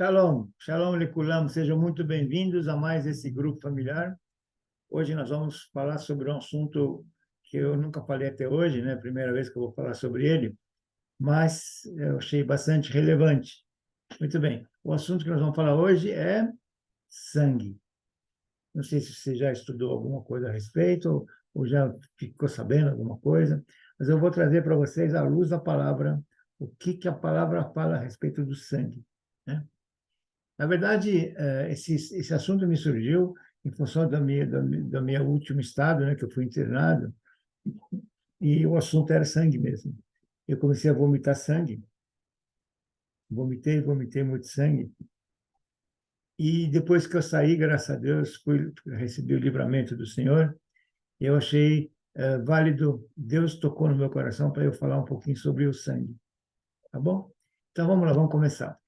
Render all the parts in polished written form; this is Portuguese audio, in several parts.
Shalom, shalom lekulam, sejam muito bem-vindos a mais esse grupo familiar. Hoje nós vamos falar sobre um assunto que eu nunca falei até hoje, né? Primeira vez que eu vou falar sobre ele, mas eu achei bastante relevante. Muito bem, o assunto que nós vamos falar hoje é sangue. Não sei se você já estudou alguma coisa a respeito ou já ficou sabendo alguma coisa, mas eu vou trazer para vocês, à luz da palavra, o que a palavra fala a respeito do sangue, né? Na verdade, esse assunto me surgiu em função da minha último estado, né, que eu fui internado, e o assunto era sangue mesmo. Eu comecei a vomitar sangue, vomitei muito sangue, e depois que eu saí, graças a Deus, recebi o livramento do Senhor, eu achei válido, Deus tocou no meu coração para eu falar um pouquinho sobre o sangue, tá bom? Então vamos lá, vamos começar.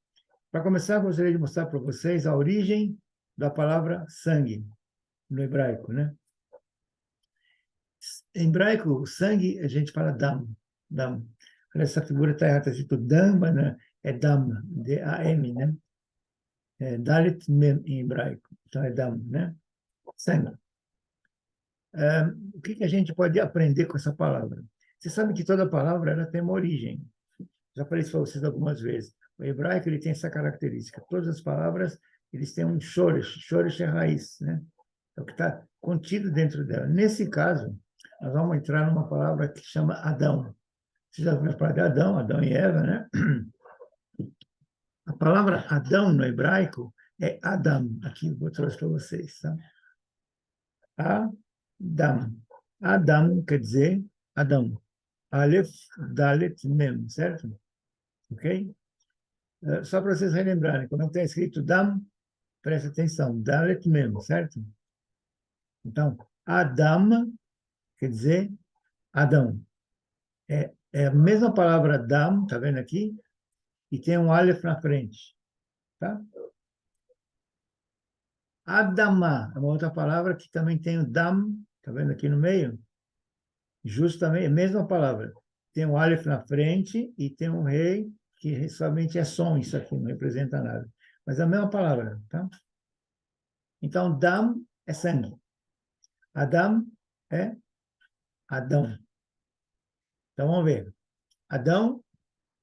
Para começar, gostaria de mostrar para vocês a origem da palavra sangue, no hebraico, né? Em hebraico, sangue, a gente fala dam, dam. Essa figura está errada, está escrito dam, mas né? É dam, D-A-M, né? É dalet mem em hebraico, então é dam, né? Sangue. O que a gente pode aprender com essa palavra? Você sabe que toda palavra ela tem uma origem. Já falei isso para vocês algumas vezes. O hebraico ele tem essa característica. Todas as palavras eles têm um shoresh é raiz, né? É o que está contido dentro dela. Nesse caso, nós vamos entrar numa palavra que chama Adão. Você já ouviu falar de Adão, Adão e Eva, né? A palavra Adão no hebraico é Adam. Aqui eu vou trazer para vocês, tá? Adam. Adam quer dizer Adão. Aleph, Dalet, Mem, certo? Ok? Só para vocês relembrarem, quando está escrito Dam, presta atenção, Dalet Mem, certo? Então, Adam quer dizer Adão. É a mesma palavra Dam, tá vendo aqui? E tem um Aleph na frente, tá? Adamá é uma outra palavra que também tem o Dam, tá vendo aqui no meio? Justamente, a mesma palavra. Tem um Aleph na frente e tem um rei, que somente é som, isso aqui, não representa nada. Mas é a mesma palavra, tá? Então, Dam é sangue. Adam é Adão. Então, vamos ver. Adão,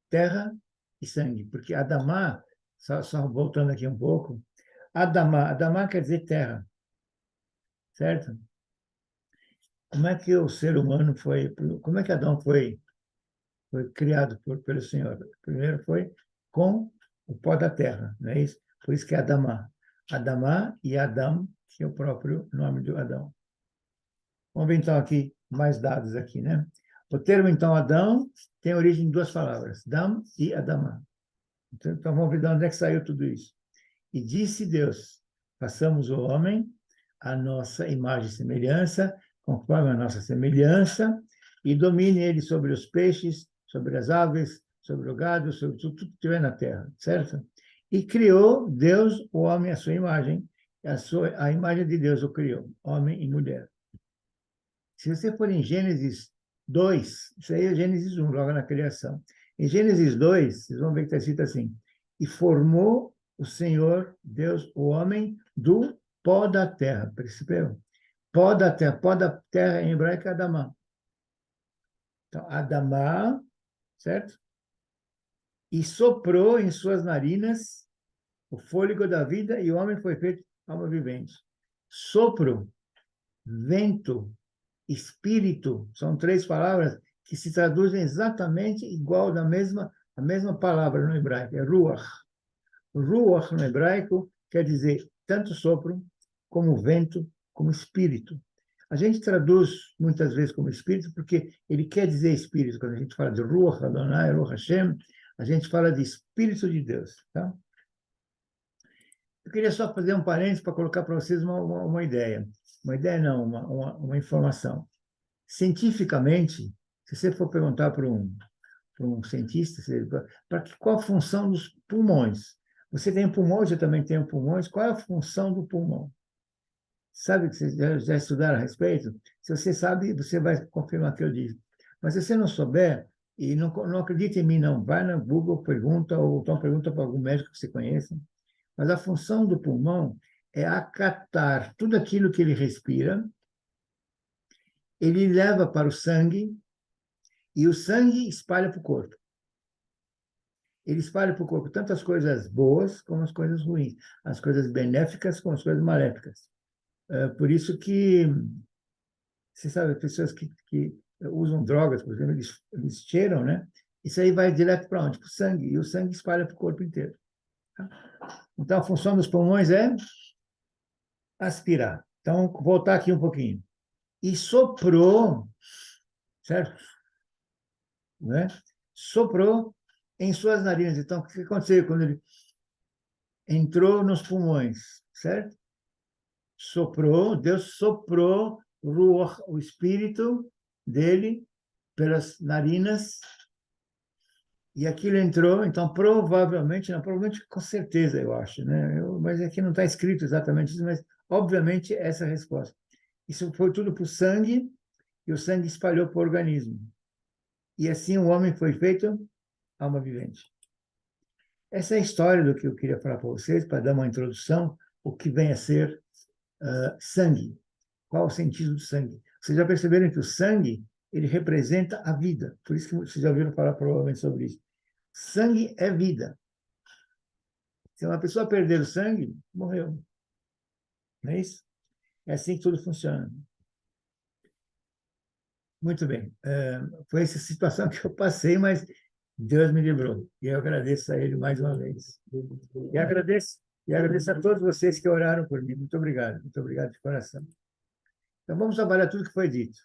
terra e sangue. Porque Adamá, só voltando aqui um pouco, Adamá quer dizer terra, certo? Como é que o ser humano como é que Adão foi criado pelo Senhor? Primeiro foi com o pó da terra, não é isso? Por isso que é Adamá. Adamá e Adão, que é o próprio nome do Adão. Vamos ver então aqui mais dados aqui, né? O termo então Adão tem origem em duas palavras, Dam e Adamá. Então vamos ver de onde é que saiu tudo isso. E disse Deus: façamos o homem a nossa imagem e semelhança, conforme a nossa semelhança, e domine ele sobre os peixes, sobre as aves, sobre o gado, sobre tudo que tiver na terra, certo? E criou Deus o homem à sua imagem, a imagem de Deus o criou, homem e mulher. Se você for em Gênesis 2, isso aí é Gênesis 1, logo na criação. Em Gênesis 2, vocês vão ver que está escrito assim: e formou o Senhor Deus o homem do pó da terra. Percebeu? Pó da terra em hebraico é Adamá. Então, Adamá, certo? E soprou em suas narinas o fôlego da vida e o homem foi feito alma vivente. Sopro, vento, espírito, são três palavras que se traduzem exatamente igual a mesma palavra no hebraico, é ruach. Ruach no hebraico quer dizer tanto sopro, como vento, como espírito. A gente traduz muitas vezes como espírito porque ele quer dizer espírito. Quando a gente fala de Ruach Adonai, Ruach Hashem, a gente fala de Espírito de Deus. Tá? Eu queria só fazer um parênteses para colocar para vocês uma ideia. Uma ideia não, uma informação. Cientificamente, se você for perguntar para um cientista, qual a função dos pulmões? Você tem pulmões, eu também tenho pulmões, qual é a função do pulmão? Sabe que vocês já estudaram a respeito? Se você sabe, você vai confirmar o que eu disse. Mas se você não souber, E não acredita em mim, não. Vai no Google, pergunta, ou então pergunta para algum médico que você conheça. Mas a função do pulmão é acatar tudo aquilo que ele respira, ele leva para o sangue, e o sangue espalha para o corpo. Ele espalha para o corpo tanto as coisas boas como as coisas ruins, as coisas benéficas como as coisas maléficas. Por isso que, você sabe, pessoas que usam drogas, por exemplo, eles cheiram, né? Isso aí vai direto para onde? Para o sangue, e o sangue espalha para o corpo inteiro. Tá? Então, a função dos pulmões é aspirar. Então, voltar aqui um pouquinho. E soprou, certo? Né? Soprou em suas narinas. Então, o que aconteceu quando ele entrou nos pulmões, certo? Soprou, Deus soprou Ruach, o espírito dele, pelas narinas, e aquilo entrou, então provavelmente, não, provavelmente com certeza eu acho, né? Mas aqui não está escrito exatamente isso, mas obviamente essa é a resposta. Isso foi tudo para o sangue, e o sangue espalhou para o organismo. E assim o homem foi feito alma vivente. Essa é a história do que eu queria falar para vocês, para dar uma introdução, o que vem a ser sangue. Qual o sentido do sangue? Vocês já perceberam que o sangue ele representa a vida. Por isso que vocês já ouviram falar provavelmente sobre isso. Sangue é vida. Se uma pessoa perder o sangue, morreu. Não é isso? É assim que tudo funciona. Muito bem. Foi essa situação que eu passei, mas Deus me livrou. E eu agradeço a Ele mais uma vez. E agradeço a todos vocês que oraram por mim. Muito obrigado. Muito obrigado de coração. Então, vamos trabalhar tudo que foi dito.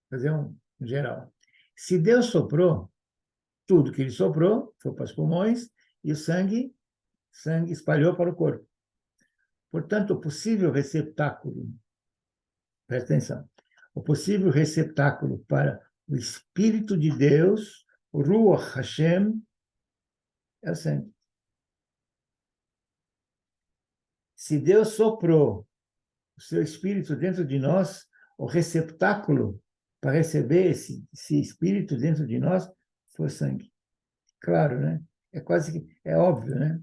Fazer um geral. Se Deus soprou, tudo que ele soprou foi para os pulmões e o sangue espalhou para o corpo. Portanto, o possível receptáculo, presta atenção, o possível receptáculo para o Espírito de Deus, o Ruach Hashem, é o sangue. Se Deus soprou o seu Espírito dentro de nós, o receptáculo para receber esse Espírito dentro de nós foi o sangue. Claro, né? É quase que, é óbvio, né?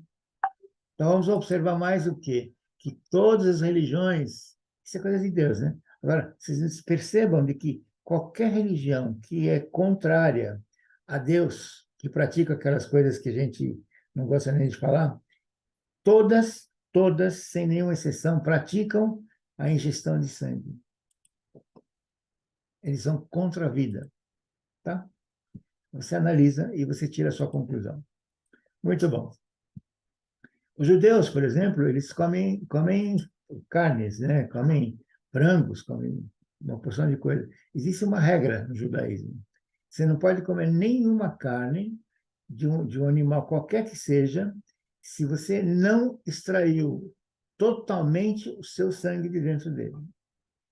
Então, vamos observar mais o quê? Que todas as religiões, isso é coisa de Deus, né? Agora, vocês percebam de que qualquer religião que é contrária a Deus, que pratica aquelas coisas que a gente não gosta nem de falar, todas, sem nenhuma exceção, praticam a ingestão de sangue. Eles são contra a vida, tá? Você analisa e você tira a sua conclusão. Muito bom. Os judeus, por exemplo, eles comem carnes, né? Comem frangos, comem uma porção de coisas. Existe uma regra no judaísmo. Você não pode comer nenhuma carne de um animal qualquer que seja, se você não extraiu totalmente o seu sangue de dentro dele.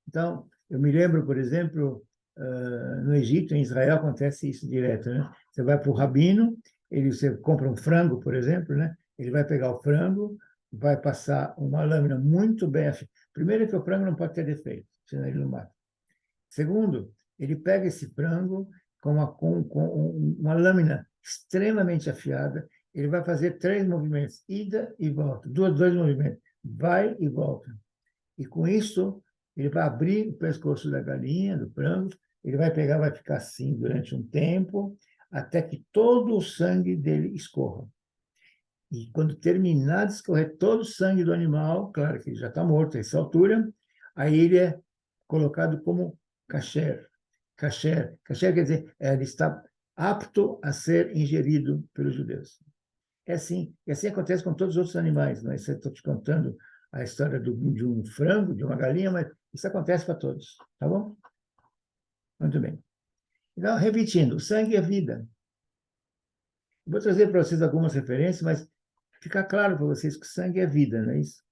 Então, eu me lembro, por exemplo, no Egito, em Israel, acontece isso direto, né? Você vai para o rabino, você compra um frango, por exemplo, né? Ele vai pegar o frango, vai passar uma lâmina muito bem afiada. Primeiro que o frango não pode ter defeito, senão ele não mata. Segundo, ele pega esse frango com uma lâmina extremamente afiada, ele vai fazer 3 movimentos, ida e volta, dois movimentos, vai e volta. E com isso, ele vai abrir o pescoço da galinha, do frango, ele vai pegar, vai ficar assim durante um tempo, até que todo o sangue dele escorra. E quando terminar de escorrer todo o sangue do animal, claro que ele já está morto a essa altura, aí ele é colocado como kasher. Kasher quer dizer, ele está apto a ser ingerido pelos judeus. E assim acontece com todos os outros animais. Não é? Estou te contando a história de um frango, de uma galinha, mas isso acontece para todos. Tá bom? Muito bem. Então, repetindo, o sangue é vida. Vou trazer para vocês algumas referências, mas ficar claro para vocês que o sangue é vida, não é isso?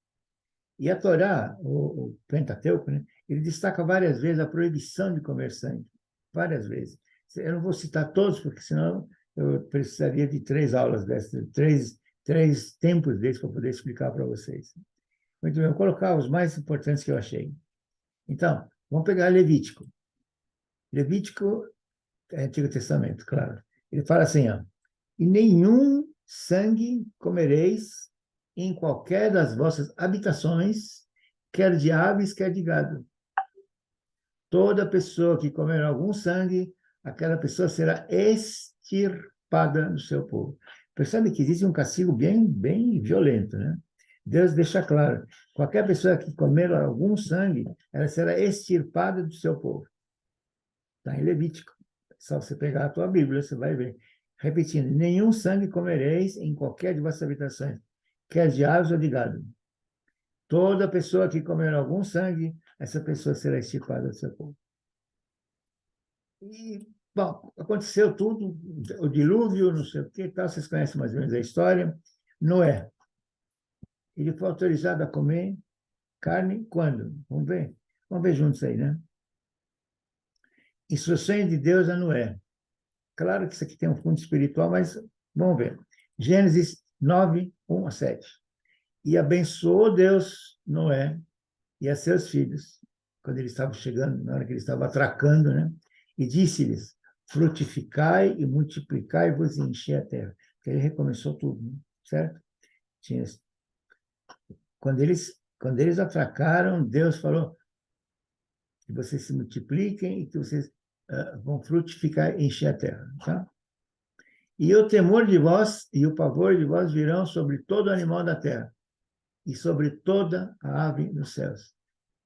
E a Torá, o Pentateuco, né, ele destaca várias vezes a proibição de comer sangue. Várias vezes. Eu não vou citar todos, porque senão eu precisaria de 3 aulas dessas, três tempos desses para poder explicar para vocês. Muito bem, eu vou colocar os mais importantes que eu achei. Então, vamos pegar Levítico. Levítico É Antigo Testamento, claro. Ele fala assim, ó, e nenhum sangue comereis em qualquer das vossas habitações, quer de aves, quer de gado. Toda pessoa que comer algum sangue, aquela pessoa será extirpada do seu povo. Percebe que existe um castigo bem violento, né? Deus deixa claro, qualquer pessoa que comer algum sangue, ela será extirpada do seu povo. Está em Levítico. Só você pegar a tua Bíblia, você vai ver. Repetindo, nenhum sangue comereis em qualquer de vossas habitações, quer de aves ou de gado. Toda pessoa que comer algum sangue, essa pessoa será extirpada do seu povo. E, bom, aconteceu tudo, o dilúvio, não sei o que, tal, vocês conhecem mais ou menos a história. Noé, ele foi autorizado a comer carne quando? Vamos ver juntos aí, né? Instruções de Deus a Noé. Claro que isso aqui tem um fundo espiritual, mas vamos ver. Gênesis 9, 1 a 7. E abençoou Deus Noé e a seus filhos, quando eles estavam chegando, na hora que eles estavam atracando, né? E disse-lhes, frutificai e multiplicai-vos e enchei a terra. Porque ele recomeçou tudo, né? Certo? Tinha, quando eles atracaram, Deus falou que vocês se multipliquem e que vocês vão frutificar e encher a terra. Tá? E o temor de vós e o pavor de vós virão sobre todo animal da terra e sobre toda a ave dos céus.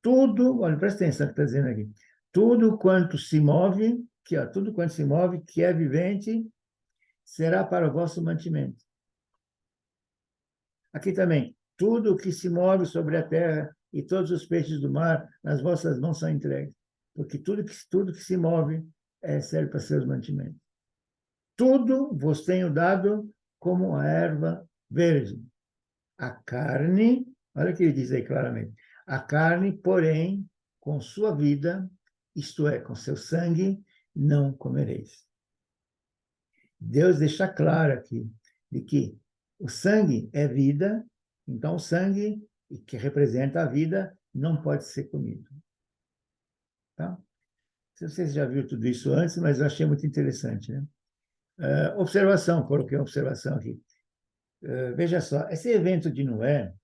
Tudo, olha, presta atenção no que está dizendo aqui. Tudo quanto se move, tudo quanto se move, que é vivente, será para o vosso mantimento. Aqui também, tudo que se move sobre a terra e todos os peixes do mar, nas vossas mãos são entregues. Porque tudo que se move serve para seus mantimentos. Tudo vos tenho dado como a erva verde. A carne, olha o que ele diz aí claramente, a carne, porém, com sua vida, isto é, com seu sangue, não comereis. Deus deixa claro aqui de que o sangue é vida, então o sangue, que representa a vida, não pode ser comido. Tá? Não sei se vocês já viram tudo isso antes, mas eu achei muito interessante, né? Observação, coloquei uma observação aqui. Veja só, esse evento de Noé,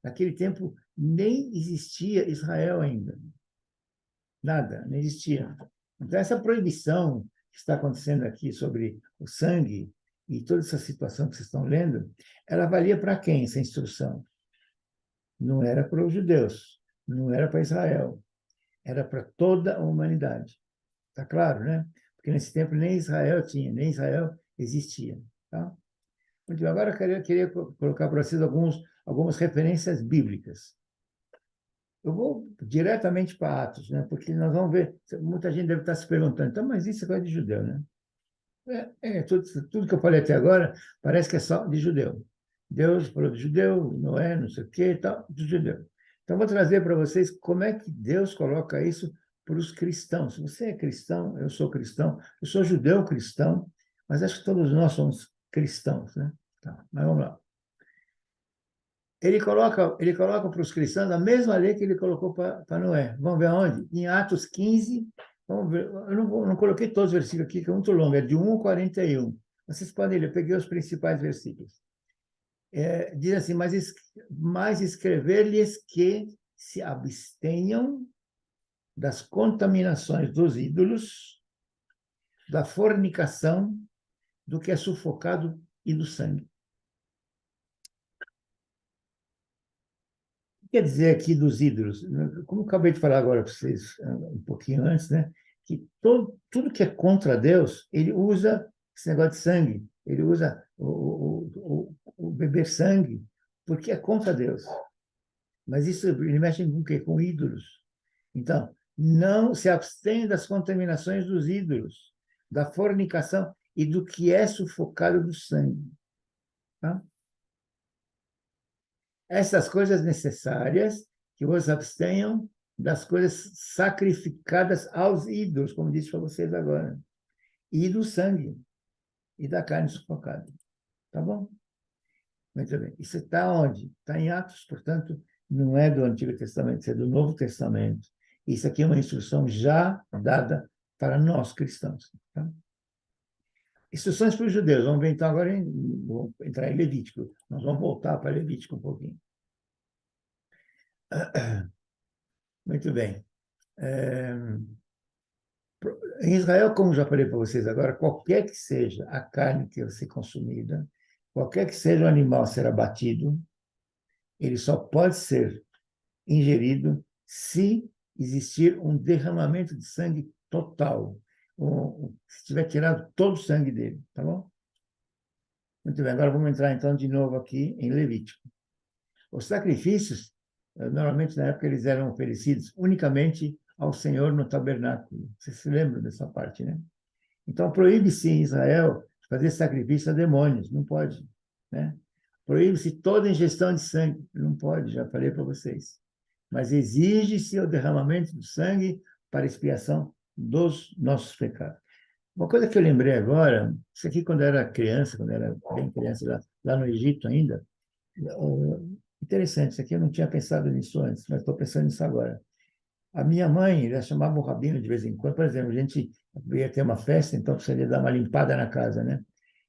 naquele tempo nem existia Israel ainda. Nada, não existia. Então, essa proibição que está acontecendo aqui sobre o sangue e toda essa situação que vocês estão lendo, ela valia para quem, essa instrução? Não era para os judeus, não era para Israel, era para toda a humanidade. Está claro, né? Porque nesse tempo nem Israel tinha, nem Israel existia. Tá? Muito bem, agora eu queria colocar para vocês algumas referências bíblicas. Eu vou diretamente para Atos, né? Porque nós vamos ver, muita gente deve estar se perguntando, então, mas isso é coisa de judeu, né? Tudo que eu falei até agora parece que é só de judeu. Deus falou de judeu, Noé, não sei o quê, tal, de judeu. Então, vou trazer para vocês como é que Deus coloca isso para os cristãos. Se você é cristão, eu sou judeu cristão, mas acho que todos nós somos cristãos, né? Tá, mas vamos lá. Ele coloca para os cristãos a mesma lei que ele colocou para Noé. Vamos ver aonde? Em Atos 15, vamos ver, eu não coloquei todos os versículos aqui, que é muito longo, é de 1 a 41. Vocês podem ler, eu peguei os principais versículos. Diz assim, mas escrever-lhes que se abstenham das contaminações dos ídolos, da fornicação, do que é sufocado e do sangue. Quer dizer aqui dos ídolos, como eu acabei de falar agora para vocês um pouquinho antes, né? Que tudo que é contra Deus, ele usa esse negócio de sangue, ele usa o beber sangue, porque é contra Deus. Mas isso ele mexe com o quê? Com ídolos. Então, não se abstém das contaminações dos ídolos, da fornicação e do que é sufocado do sangue. Tá? Essas coisas necessárias que vos abstenham das coisas sacrificadas aos ídolos, como disse para vocês agora, e do sangue e da carne sufocada. Tá bom? Muito bem. Isso está onde? Está em Atos, portanto, não é do Antigo Testamento, isso é do Novo Testamento. Isso aqui é uma instrução já dada para nós cristãos. Tá? Instruções para os judeus. Vamos ver então agora, vamos entrar em Levítico. Nós vamos voltar para Levítico um pouquinho. Muito bem. Em Israel, como já falei para vocês agora, qualquer que seja a carne que vai ser consumida, qualquer que seja o animal a ser abatido, ele só pode ser ingerido se existir um derramamento de sangue total, se tiver tirado todo o sangue dele, tá bom? Muito bem, agora vamos entrar então de novo aqui em Levítico. Os sacrifícios, normalmente na época eles eram oferecidos unicamente ao Senhor no tabernáculo. Vocês se lembram dessa parte, né? Então proíbe-se em Israel fazer sacrifício a demônios, não pode, né? Proíbe-se toda ingestão de sangue, não pode, já falei para vocês. Mas exige-se o derramamento do sangue para expiação dos nossos pecados. Uma coisa que eu lembrei agora, isso aqui quando eu era criança, quando eu era bem criança, lá no Egito ainda, interessante, isso aqui eu não tinha pensado nisso antes, mas estou pensando nisso agora. A minha mãe, ela chamava o rabino de vez em quando, por exemplo, a gente ia ter uma festa, então precisaria dar uma limpada na casa, né?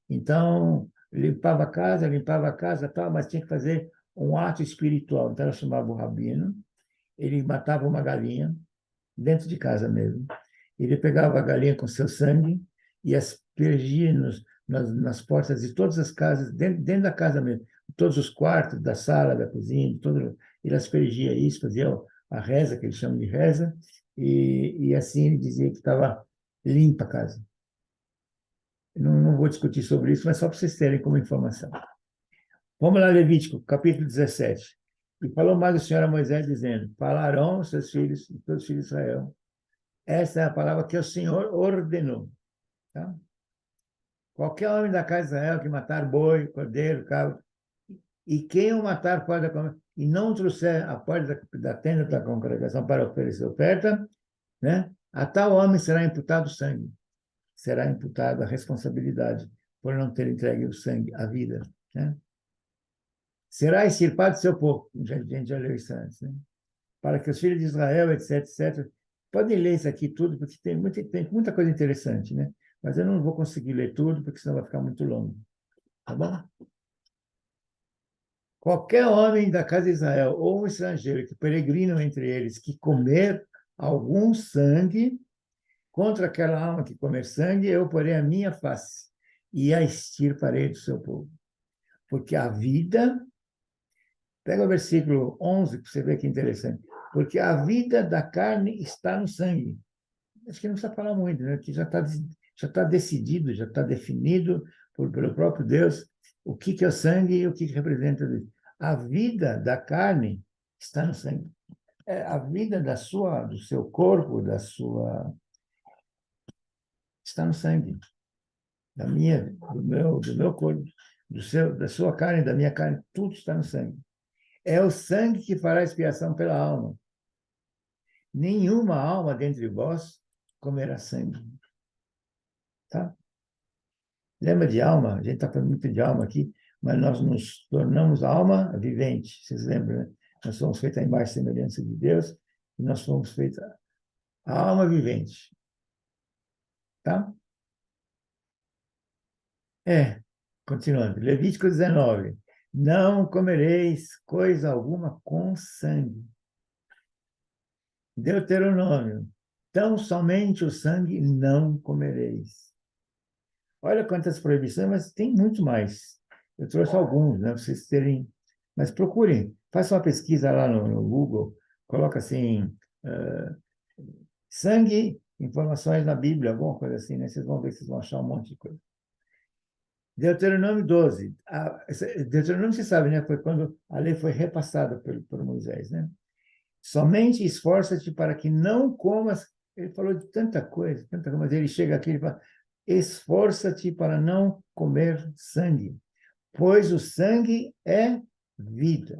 Então, limpava a casa, tal, mas tinha que fazer um ato espiritual. Então, ela chamava o rabino, ele matava uma galinha, dentro de casa mesmo. Ele pegava a galinha com seu sangue e aspergia nas portas de todas as casas, dentro da casa mesmo, todos os quartos, da sala, da cozinha, ele aspergia isso, fazia a reza, que eles chamam de reza, e assim ele dizia que estava limpa a casa. Não vou discutir sobre isso, mas só para vocês terem como informação. Vamos lá, Levítico, capítulo 17. E falou mais o Senhor a Moisés, dizendo: falarão os seus filhos e todos os filhos de Israel. Essa é a palavra que o Senhor ordenou. Tá? Qualquer homem da casa de Israel que matar boi, cordeiro, cabra, e quem o matar fora da congregação, e não trouxer a porta da tenda da congregação para oferecer oferta, né? A tal homem será imputado sangue. Será imputada a responsabilidade por não ter entregue o sangue, a vida. Né? Será extirpado do seu povo. A gente já leu isso antes. Né? Para que os filhos de Israel, etc, etc. Podem ler isso aqui tudo, porque tem muita coisa interessante. Né? Mas eu não vou conseguir ler tudo, porque senão vai ficar muito longo. Tá bom? Qualquer homem da casa de Israel ou um estrangeiro que peregrinam entre eles que comer algum sangue, contra aquela alma que comer sangue, eu porei a minha face e a extirparei do seu povo. Porque a vida, pega o versículo 11, para você ver que interessante, porque a vida da carne está no sangue. Acho que não precisa falar muito, né? Que já tá decidido, já está definido pelo próprio Deus o que é o sangue e o que representa isso. A vida da carne está no sangue. A vida do seu corpo, está no sangue. Do meu corpo, da sua carne, da minha carne, tudo está no sangue. É o sangue que fará expiação pela alma. Nenhuma alma dentre vós comerá sangue. Tá? Lembra de alma? A gente está falando muito de alma aqui, mas nós nos tornamos alma vivente. Vocês lembram, né? Nós somos feitos à imagem e semelhança de Deus e nós somos feitos a alma vivente. Tá? Continuando. Levítico 19. Não comereis coisa alguma com sangue. Deuteronômio. Tão somente o sangue não comereis. Olha quantas proibições, mas tem muito mais. Eu trouxe alguns, né, para vocês terem. Mas procurem, façam uma pesquisa lá no Google, coloca assim, sangue, informações na Bíblia, alguma coisa assim, né? Vocês vão ver, vocês vão achar um monte de coisa. Deuteronômio 12. Deuteronômio, você sabe, né? Foi quando a lei foi repassada por Moisés, né? Somente esforça-te para que não comas. Ele falou de tanta coisa, mas ele chega aqui e fala: esforça-te para não comer sangue, pois o sangue é vida.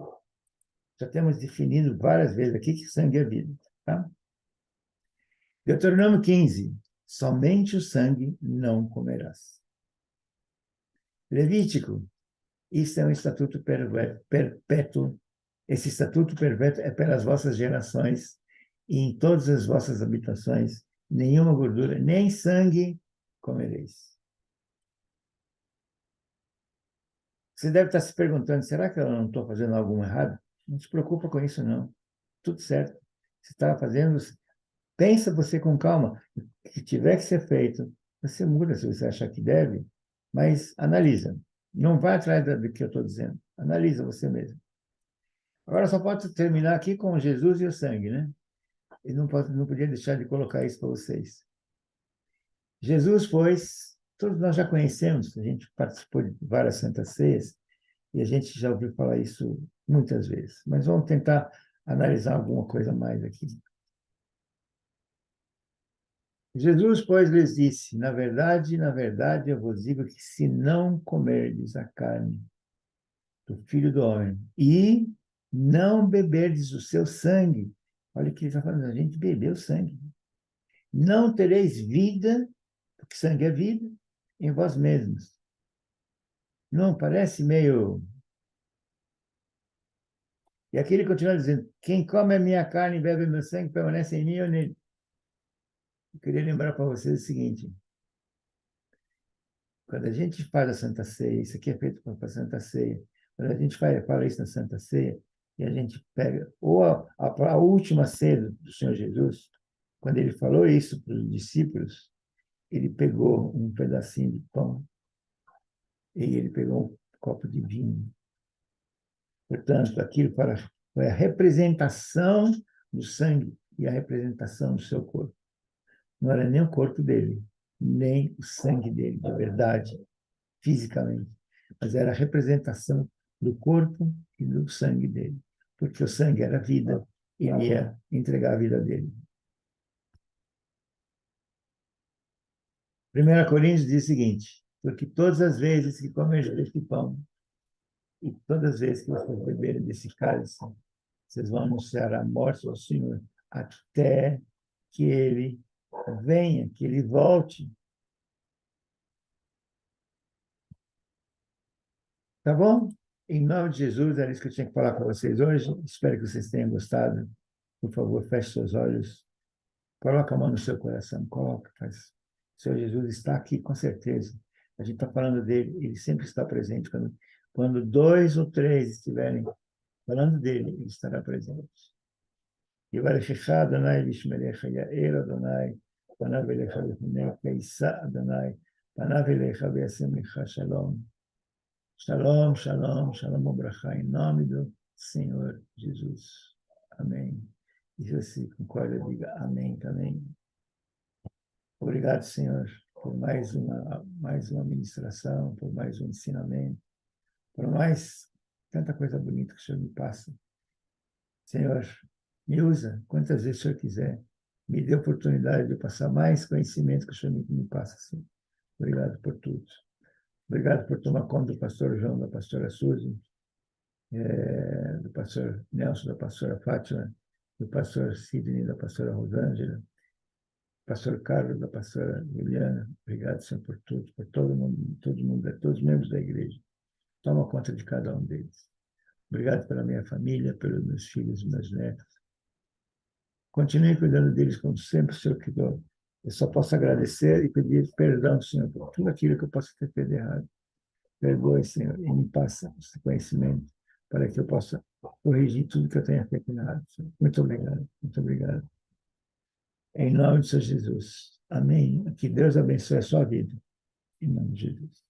Já temos definido várias vezes aqui que sangue é vida. Tá? Deuteronômio 15. Somente o sangue não comerás. Levítico. Isso é um estatuto perpétuo. Esse estatuto perpétuo é pelas vossas gerações e em todas as vossas habitações nenhuma gordura, nem sangue comereis. Você deve estar se perguntando, será que eu não estou fazendo algo errado? Não se preocupa com isso, não. Tudo certo. Você está fazendo, pensa você com calma. O que tiver que ser feito, você muda se você achar que deve, mas analisa. Não vai atrás do que eu estou dizendo. Analisa você mesmo. Agora só pode terminar aqui com Jesus e o sangue, né? E não podia deixar de colocar isso para vocês. Jesus, pois, todos nós já conhecemos, a gente participou de várias santas ceias, e a gente já ouviu falar isso muitas vezes. Mas vamos tentar analisar alguma coisa mais aqui. Jesus, pois, lhes disse: na verdade, eu vos digo que se não comerdes a carne do Filho do Homem e não beberdes o seu sangue, olha o que ele está falando, a gente bebeu sangue, não tereis vida, porque sangue é vida, em vós mesmos. Não parece meio. E aqui ele continua dizendo: quem come a minha carne e bebe meu sangue permanece em mim ou nele. Eu queria lembrar para vocês o seguinte: quando a gente faz a Santa Ceia, isso aqui é feito para a Santa Ceia, quando a gente fala isso na Santa Ceia, e a gente pega, ou a última ceia do Senhor Jesus, quando ele falou isso para os discípulos, ele pegou um pedacinho de pão e ele pegou um copo de vinho. Portanto, aquilo foi a representação do sangue e a representação do seu corpo. Não era nem o corpo dele, nem o sangue dele, de verdade, fisicamente, mas era a representação do corpo e do sangue dele, porque o sangue era vida, ele ia entregar a vida dele. 1 Coríntios diz o seguinte: porque todas as vezes que comerem deste pão e todas as vezes que vocês beberem desse cálice, vocês vão anunciar a morte do Senhor até que ele venha, que ele volte. Tá bom? Em nome de Jesus, era isso que eu tinha que falar para vocês hoje. Espero que vocês tenham gostado. Por favor, feche seus olhos. Coloca a mão no seu coração. Coloca, faz. O Senhor Jesus está aqui, com certeza. A gente está falando dele. Ele sempre está presente. Quando dois ou três estiverem falando dele, ele estará presente. יברכך אדוני וישמרך, יאר אדוני פניו אליך לפניך, יישא אדוני פניו אליך וישם לך שלום. Shalom, shalom, shalom obrachá, em nome do Senhor Jesus. Amém. E se você concorda, diga amém também. Obrigado, Senhor, por mais uma ministração, por mais um ensinamento, por mais tanta coisa bonita que o Senhor me passa. Senhor, me usa quantas vezes o Senhor quiser. Me dê a oportunidade de eu passar mais conhecimento que o Senhor me passa, Senhor. Obrigado por tudo. Obrigado por tomar conta do pastor João, da pastora Suzy, do pastor Nelson, da pastora Fátima, do pastor Sidney, da pastora Rosângela, do pastor Carlos, da pastora Juliana. Obrigado, Senhor, por tudo, por todo mundo, todos os membros da igreja. Toma conta de cada um deles. Obrigado pela minha família, pelos meus filhos e meus netos. Continue cuidando deles como sempre o Senhor cuidou. Eu só posso agradecer e pedir perdão, Senhor, por tudo aquilo que eu possa ter feito errado. Perdoe, Senhor, e me passa esse conhecimento para que eu possa corrigir tudo que eu tenha feito errado, Senhor. Muito obrigado, muito obrigado. Em nome de Senhor Jesus. Amém. Que Deus abençoe a sua vida. Em nome de Jesus.